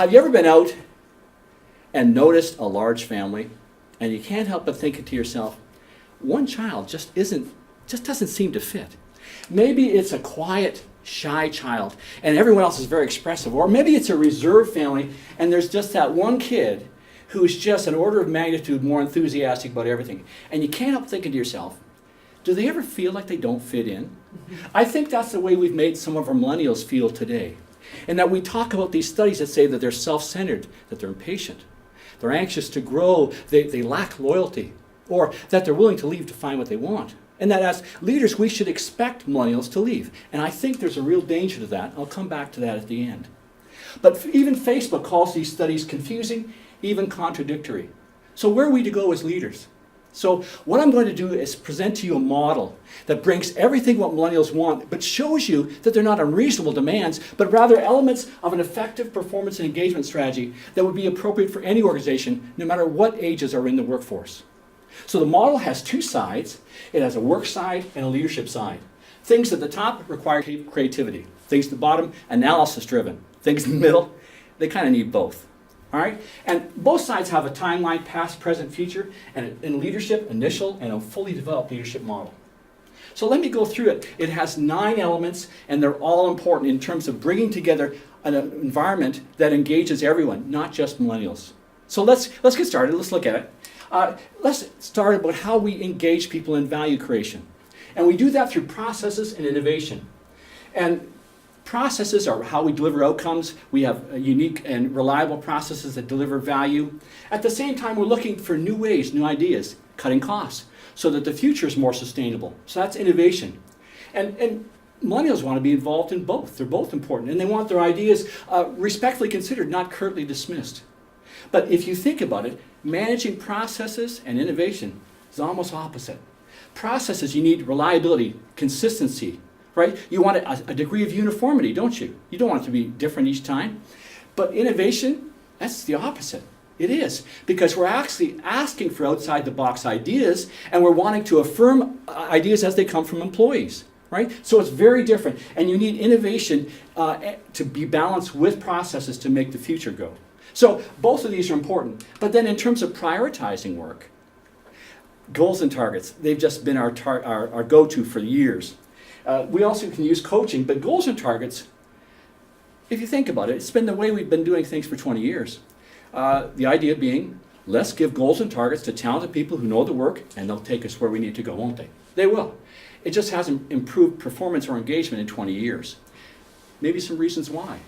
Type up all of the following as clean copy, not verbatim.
Have you ever been out and noticed a large family, and you can't help but thinking to yourself, one child just doesn't seem to fit? Maybe it's a quiet, shy child, and everyone else is very expressive. Or maybe it's a reserved family, and there's just that one kid who's just an order of magnitude more enthusiastic about everything. And you can't help thinking to yourself, do they ever feel like they don't fit in? I think that's the way we've made some of our millennials feel today. And that we talk about these studies that say that they're self-centered, that they're impatient, they're anxious to grow, they lack loyalty, or that they're willing to leave to find what they want. And that as leaders, we should expect millennials to leave. And I think there's a real danger to that. I'll come back to that at the end. But even Facebook calls these studies confusing, even contradictory. So where are we to go as leaders? So what I'm going to do is present to you a model that brings everything what millennials want, but shows you that they're not unreasonable demands, but rather elements of an effective performance and engagement strategy that would be appropriate for any organization, no matter what ages are in the workforce. So the model has two sides. It has a work side and a leadership side. Things at the top require creativity. Things at the bottom, analysis-driven. Things in the middle, they kind of need both. All right? And both sides have a timeline, past, present, future, and in leadership, initial, and a fully developed leadership model. So let me go through it. It has 9 elements, and they're all important in terms of bringing together an environment that engages everyone, not just millennials. So let's get started. Let's look at it. Let's start about how we engage people in value creation. And we do that through processes and innovation. And processes are how we deliver outcomes. We have unique and reliable processes that deliver value. At the same time, we're looking for new ways, new ideas, cutting costs, so that the future is more sustainable. So that's innovation. And millennials want to be involved in both. They're both important. And they want their ideas respectfully considered, not curtly dismissed. But if you think about it, managing processes and innovation is almost opposite. Processes, you need reliability, consistency, right? You want a degree of uniformity, don't you? You don't want it to be different each time. But innovation, that's the opposite. It is, because we're actually asking for outside-the-box ideas, and we're wanting to affirm ideas as they come from employees, right? So it's very different, and you need innovation to be balanced with processes to make the future go. So both of these are important. But then in terms of prioritizing work, goals and targets, they've just been our go-to for years. We also can use coaching, but goals and targets, if you think about it, it's been the way we've been doing things for 20 years. The idea being, let's give goals and targets to talented people who know the work, and they'll take us where we need to go, won't they? They will. It just hasn't improved performance or engagement in 20 years. Maybe some reasons why.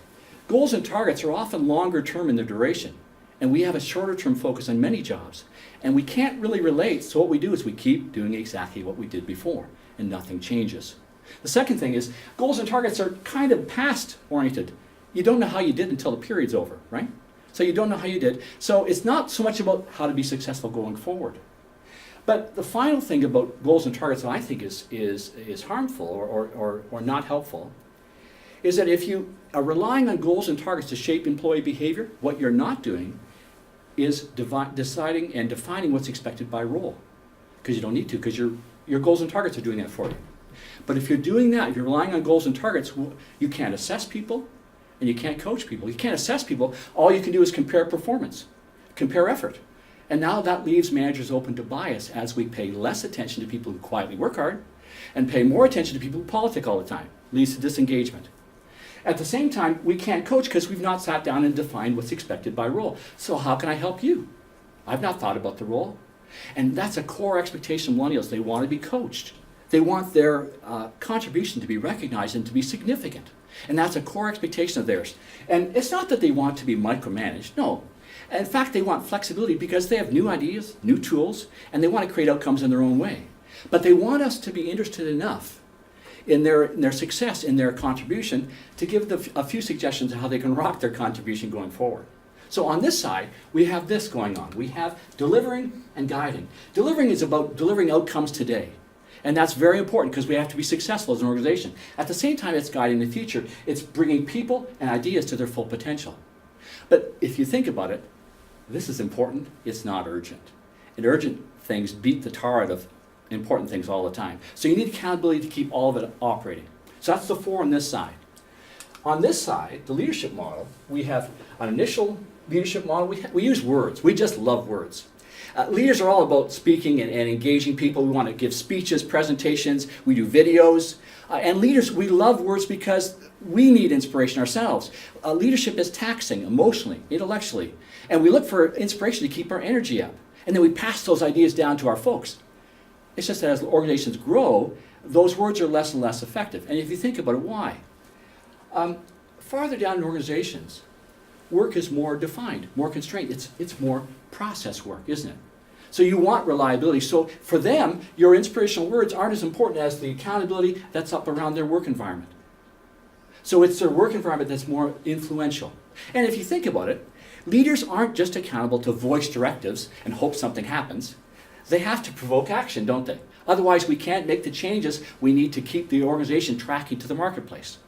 Goals and targets are often longer term in their duration, and we have a shorter term focus on many jobs. And we can't really relate, so what we do is we keep doing exactly what we did before, and nothing changes. The second thing is, goals and targets are kind of past-oriented. You don't know how you did until the period's over, right? So you don't know how you did. So it's not so much about how to be successful going forward. But the final thing about goals and targets that I think is harmful or not helpful is that if you are relying on goals and targets to shape employee behavior, what you're not doing is deciding and defining what's expected by role. Because you don't need to, because your goals and targets are doing that for you. But if you're doing that, if you're relying on goals and targets, you can't assess people and you can't coach people. You can't assess people. All you can do is compare performance, compare effort. And now that leaves managers open to bias as we pay less attention to people who quietly work hard and pay more attention to people who politic all the time. Leads to disengagement. At the same time, we can't coach because we've not sat down and defined what's expected by role. So how can I help you? I've not thought about the role. And that's a core expectation of millennials. They want to be coached. They want their contribution to be recognized and to be significant. And that's a core expectation of theirs. And it's not that they want to be micromanaged, no. In fact, they want flexibility because they have new ideas, new tools, and they want to create outcomes in their own way. But they want us to be interested enough in their success, in their contribution, to give them a few suggestions of how they can rock their contribution going forward. So on this side, we have this going on. We have delivering and guiding. Delivering is about delivering outcomes today. And that's very important because we have to be successful as an organization. At the same time, it's guiding the future. It's bringing people and ideas to their full potential. But if you think about it, this is important, it's not urgent. And urgent things beat the tar out of important things all the time. So you need accountability to keep all of it operating. So that's the 4 on this side. On this side, the leadership model, we have an initial leadership model. We use words. We just love words. Leaders are all about speaking and engaging people. We want to give speeches, presentations. We do videos. And leaders, we love words because we need inspiration ourselves. Leadership is taxing emotionally, intellectually. And we look for inspiration to keep our energy up. And then we pass those ideas down to our folks. It's just that as organizations grow, those words are less and less effective. And if you think about it, why? Farther down in organizations, work is more defined, more constrained. It's more process work, isn't it? So you want reliability. So for them, your inspirational words aren't as important as the accountability that's up around their work environment. So it's their work environment that's more influential. And if you think about it, leaders aren't just accountable to voice directives and hope something happens. They have to provoke action, don't they? Otherwise, we can't make the changes we need to keep the organization tracking to the marketplace.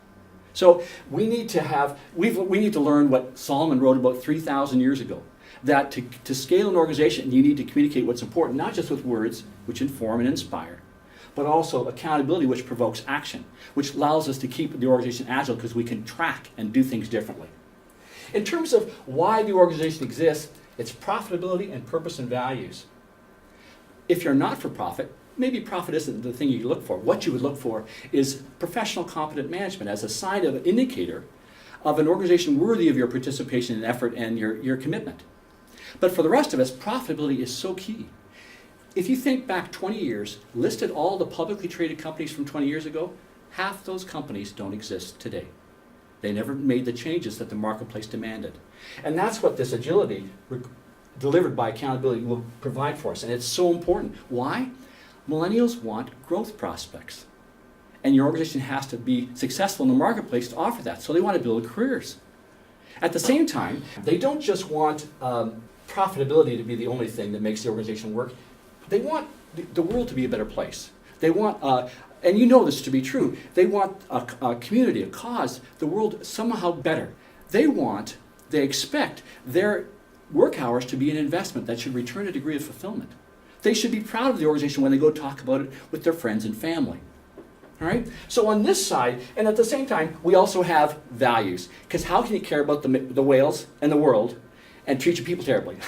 So we need to learn what Solomon wrote about 3,000 years ago, that to scale an organization, you need to communicate what's important, not just with words, which inform and inspire, but also accountability, which provokes action, which allows us to keep the organization agile because we can track and do things differently. In terms of why the organization exists, it's profitability and purpose and values. If you're not for profit, maybe profit isn't the thing you look for. What you would look for is professional competent management as a sign of an indicator of an organization worthy of your participation and effort and your commitment. But for the rest of us, profitability is so key. If you think back 20 years, listed all the publicly traded companies from 20 years ago, half those companies don't exist today. They never made the changes that the marketplace demanded. And that's what this agility delivered by accountability will provide for us. And it's so important. Why? Millennials want growth prospects. And your organization has to be successful in the marketplace to offer that. So they want to build careers. At the same time, they don't just want profitability to be the only thing that makes the organization work. They want the world to be a better place. They want, and you know this to be true, they want a community, a cause, the world somehow better. They expect their work hours to be an investment that should return a degree of fulfillment. They should be proud of the organization when they go talk about it with their friends and family. All right? So on this side, and at the same time, we also have values. Because how can you care about the whales and the world and treat your people terribly?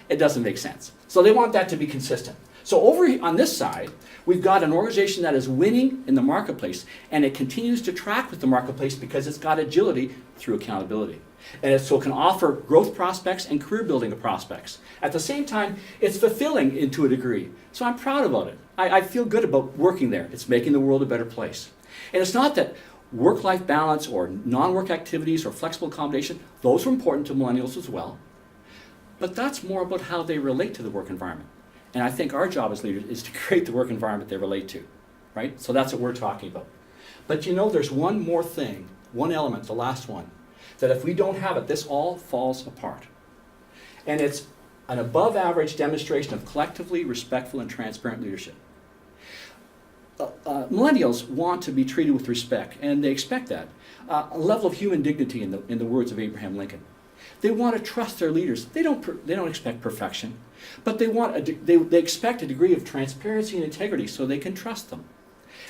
It doesn't make sense. So they want that to be consistent. So over on this side, we've got an organization that is winning in the marketplace, and it continues to track with the marketplace because it's got agility through accountability. And so it can offer growth prospects and career building prospects. At the same time, it's fulfilling to a degree. So I'm proud about it. I feel good about working there. It's making the world a better place. And it's not that work-life balance or non-work activities or flexible accommodation, those are important to millennials as well. But that's more about how they relate to the work environment. And I think our job as leaders is to create the work environment they relate to, right? So that's what we're talking about. But you know, there's one more thing, one element, the last one, that if we don't have it, this all falls apart. And it's an above average demonstration of collectively respectful and transparent leadership. Millennials want to be treated with respect, and they expect that. A level of human dignity in the words of Abraham Lincoln. They want to trust their leaders. They don't expect perfection, but they expect a degree of transparency and integrity so they can trust them.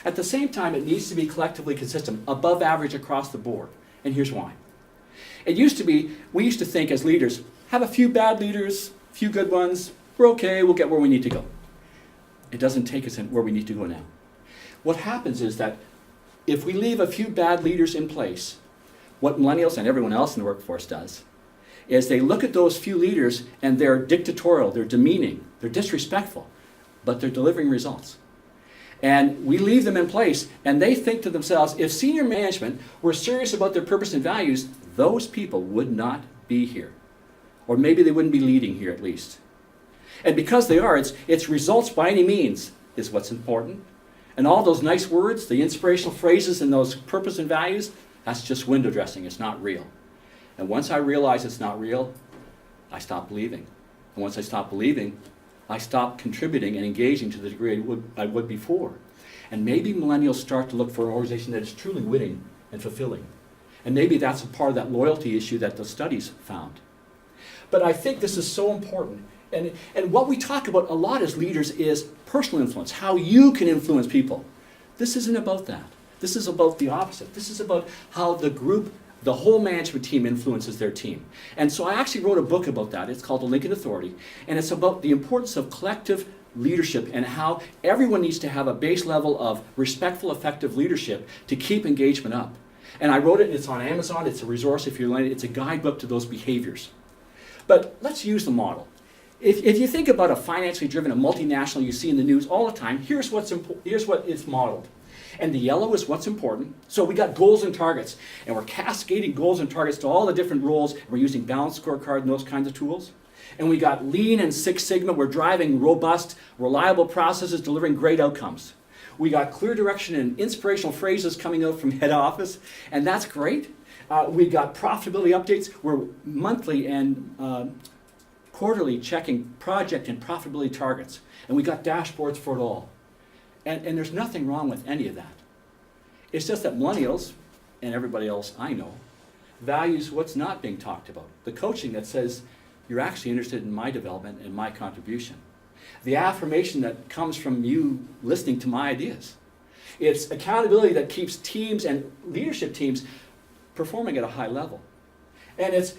At the same time, it needs to be collectively consistent, above average across the board. And here's why. We used to think as leaders, have a few bad leaders, a few good ones, we're okay, we'll get where we need to go. It doesn't take us where we need to go now. What happens is that if we leave a few bad leaders in place, what millennials and everyone else in the workforce does is they look at those few leaders and they're dictatorial, they're demeaning, they're disrespectful, but they're delivering results. And we leave them in place and they think to themselves, if senior management were serious about their purpose and values, those people would not be here. Or maybe they wouldn't be leading here at least. And because they are, it's results by any means is what's important. And all those nice words, the inspirational phrases and those purpose and values, that's just window dressing, it's not real. And once I realize it's not real, I stop believing. And once I stop believing, I stop contributing and engaging to the degree I would before. And maybe millennials start to look for an organization that is truly winning and fulfilling. And maybe that's a part of that loyalty issue that the studies found. But I think this is so important. And what we talk about a lot as leaders is personal influence, how you can influence people. This isn't about that. This is about the opposite. This is about how the group, the whole management team influences their team. And so I actually wrote a book about that. It's called The Lincoln Authority. And it's about the importance of collective leadership and how everyone needs to have a base level of respectful, effective leadership to keep engagement up. And I wrote it, it's on Amazon, it's a resource if you're learning, it's a guidebook to those behaviors. But let's use the model. If you think about a financially driven, a multinational you see in the news all the time, here's what is modeled. And the yellow is what's important. So we got goals and targets, and we're cascading goals and targets to all the different roles. We're using balanced scorecard and those kinds of tools. And we got Lean and Six Sigma. We're driving robust, reliable processes, delivering great outcomes. We got clear direction and inspirational phrases coming out from head office, and that's great. We got profitability updates. We're monthly and quarterly checking project and profitability targets. And we got dashboards for it all. And there's nothing wrong with any of that. It's just that millennials, and everybody else I know, values what's not being talked about. The coaching that says, you're actually interested in my development and my contribution. The affirmation that comes from you listening to my ideas. It's accountability that keeps teams and leadership teams performing at a high level. And it's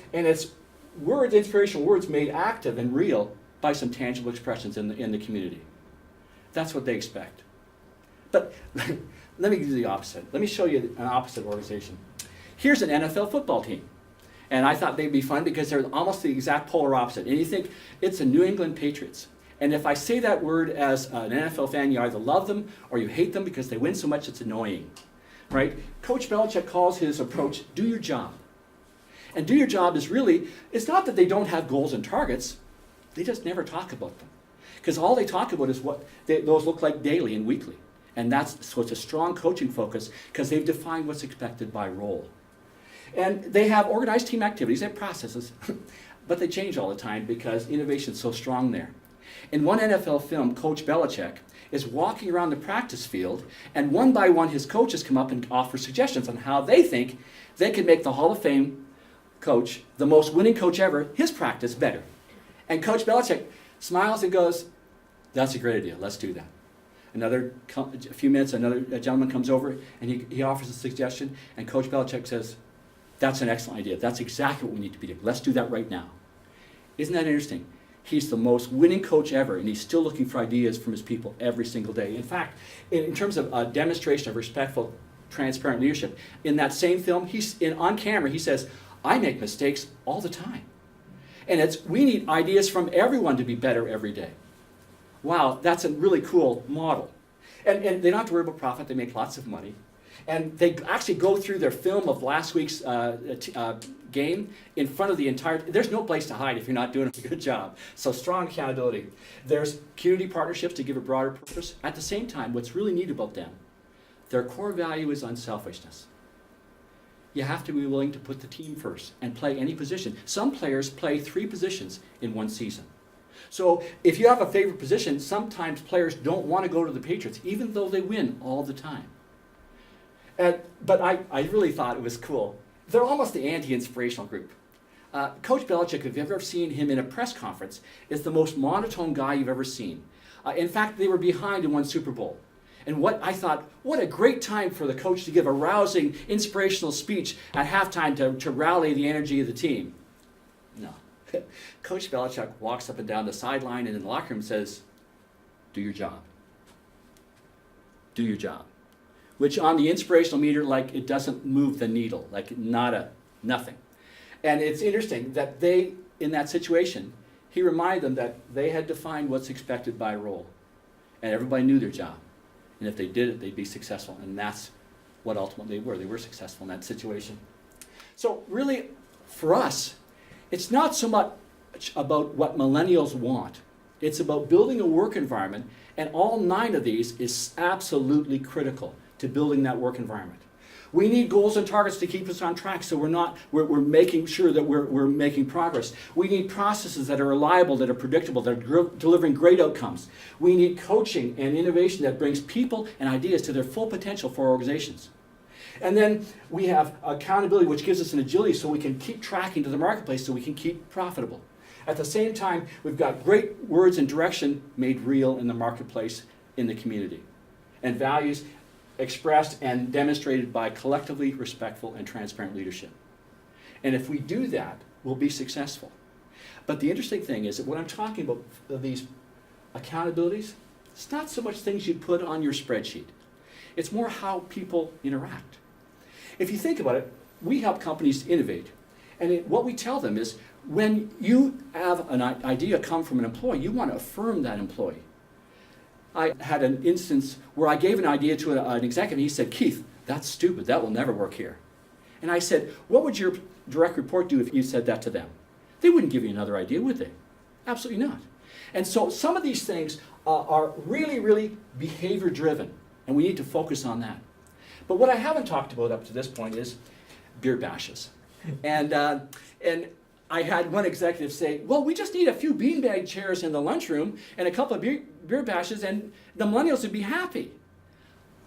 words, inspirational words made active and real by some tangible expressions in the community. That's what they expect. But let me do the opposite. Let me show you an opposite organization. Here's an NFL football team. And I thought they'd be fun because they're almost the exact polar opposite. And you think, it's the New England Patriots. And if I say that word as an NFL fan, you either love them or you hate them because they win so much it's annoying. Right? Coach Belichick calls his approach, do your job. And do your job is really, it's not that they don't have goals and targets, they just never talk about them. Because all they talk about is what those look like daily and weekly. And so it's a strong coaching focus because they've defined what's expected by role. And they have organized team activities and processes, but they change all the time because innovation is so strong there. In one NFL film, Coach Belichick is walking around the practice field, and one by one his coaches come up and offer suggestions on how they think they can make the Hall of Fame coach, the most winning coach ever, his practice better. And Coach Belichick smiles and goes, that's a great idea, let's do that. A few minutes, another gentleman comes over and he offers a suggestion, and Coach Belichick says, that's an excellent idea. That's exactly what we need to be doing. Let's do that right now. Isn't that interesting? He's the most winning coach ever, and he's still looking for ideas from his people every single day. In fact, in terms of a demonstration of respectful, transparent leadership, in that same film, on camera, he says, I make mistakes all the time. And we need ideas from everyone to be better every day. Wow, that's a really cool model. And they don't have to worry about profit, they make lots of money. And they actually go through their film of last week's game in front of the entire, there's no place to hide if you're not doing a good job. So strong accountability. There's community partnerships to give a broader purpose. At the same time, what's really neat about them, their core value is unselfishness. You have to be willing to put the team first and play any position. Some players play 3 positions in one season. So if you have a favorite position, sometimes players don't want to go to the Patriots, even though they win all the time. But I really thought it was cool. They're almost the anti-inspirational group. Coach Belichick, if you've ever seen him in a press conference, is the most monotone guy you've ever seen. In fact, they were behind in one Super Bowl. And I thought, what a great time for the coach to give a rousing, inspirational speech at halftime to rally the energy of the team. No. Coach Belichick walks up and down the sideline and in the locker room says, do your job. Do your job. Which on the inspirational meter, like it doesn't move the needle, like nothing. And it's interesting that in that situation, he reminded them that they had defined what's expected by role. And everybody knew their job. And if they did it, they'd be successful. And that's what ultimately they were. They were successful in that situation. So really, for us, it's not so much about what millennials want. It's about building a work environment, and all 9 of these is absolutely critical to building that work environment. We need goals and targets to keep us on track so we're making sure that we're making progress. We need processes that are reliable, that are predictable, that are delivering great outcomes. We need coaching and innovation that brings people and ideas to their full potential for organizations. And then we have accountability, which gives us an agility so we can keep tracking to the marketplace so we can keep profitable. At the same time, we've got great words and direction made real in the marketplace, in the community. And values, expressed and demonstrated by collectively respectful and transparent leadership. And if we do that, we'll be successful. But the interesting thing is that when I'm talking about these accountabilities, it's not so much things you put on your spreadsheet. It's more how people interact. If you think about it, we help companies innovate. And what we tell them is, when you have an idea come from an employee, you want to affirm that employee. I had an instance where I gave an idea to an executive, and he said, "Keith, that's stupid, that will never work here." And I said, "What would your direct report do if you said that to them?" They wouldn't give you another idea, would they? Absolutely not. And so some of these things are really, really behavior driven, and we need to focus on that. But what I haven't talked about up to this point is beer bashes. And I had one executive say, "Well, we just need a few beanbag chairs in the lunchroom and a couple of beer bashes and the millennials would be happy."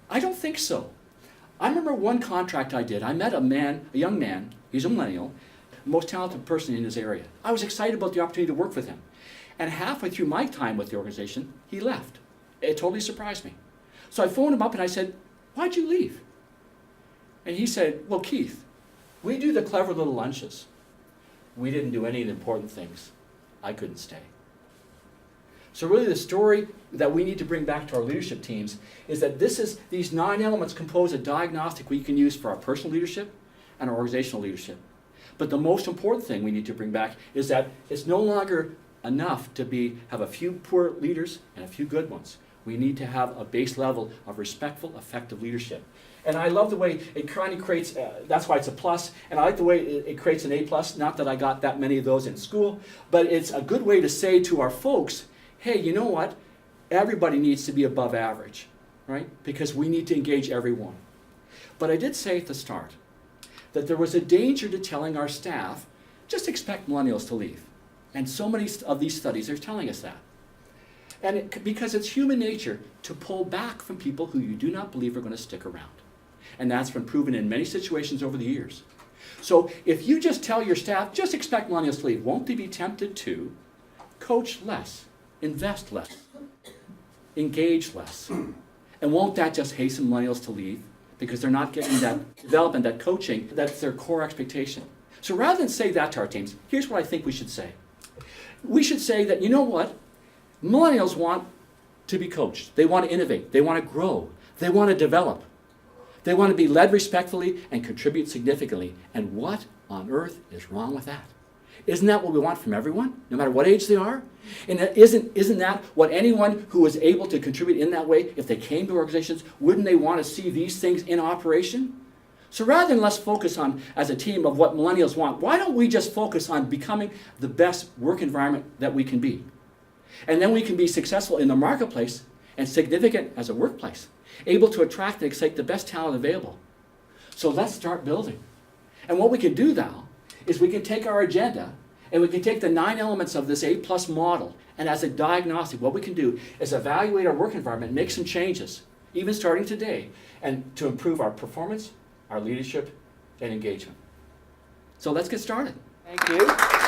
I don't think so. I remember one contract I did. I met a young man, he's a millennial, the most talented person in his area. I was excited about the opportunity to work with him. And halfway through my time with the organization, he left. It totally surprised me. So I phoned him up and I said, "Why'd you leave?" And he said, "Well, Keith, we do the clever little lunches. We didn't do any of the important things. I couldn't stay." So really the story that we need to bring back to our leadership teams is that these 9 elements compose a diagnostic we can use for our personal leadership and our organizational leadership. But the most important thing we need to bring back is that it's no longer enough to have a few poor leaders and a few good ones. We need to have a base level of respectful, effective leadership. And I love the way it kind of creates, that's why it's a plus, and I like the way it creates an A+, not that I got that many of those in school, but it's a good way to say to our folks, hey, you know what? Everybody needs to be above average, right? Because we need to engage everyone. But I did say at the start that there was a danger to telling our staff, just expect millennials to leave. And so many of these studies are telling us that. And because it's human nature to pull back from people who you do not believe are going to stick around. And that's been proven in many situations over the years. So if you just tell your staff, just expect millennials to leave, won't they be tempted to coach less, invest less, engage less? And won't that just hasten millennials to leave because they're not getting that development, that coaching, that's their core expectation? So rather than say that to our teams, here's what I think we should say. We should say that, you know what? Millennials want to be coached. They want to innovate. They want to grow. They want to develop. They want to be led respectfully and contribute significantly. And what on earth is wrong with that? Isn't that what we want from everyone, no matter what age they are? And isn't that what anyone who is able to contribute in that way, if they came to organizations, wouldn't they want to see these things in operation? So rather than let's focus on, as a team, of what millennials want, why don't we just focus on becoming the best work environment that we can be? And then we can be successful in the marketplace and significant as a workplace, able to attract and excite the best talent available. So let's start building. And what we can do now is we can take our agenda and we can take the 9 elements of this A+ model, and as a diagnostic, what we can do is evaluate our work environment, make some changes, even starting today, and to improve our performance, our leadership, and engagement. So let's get started. Thank you.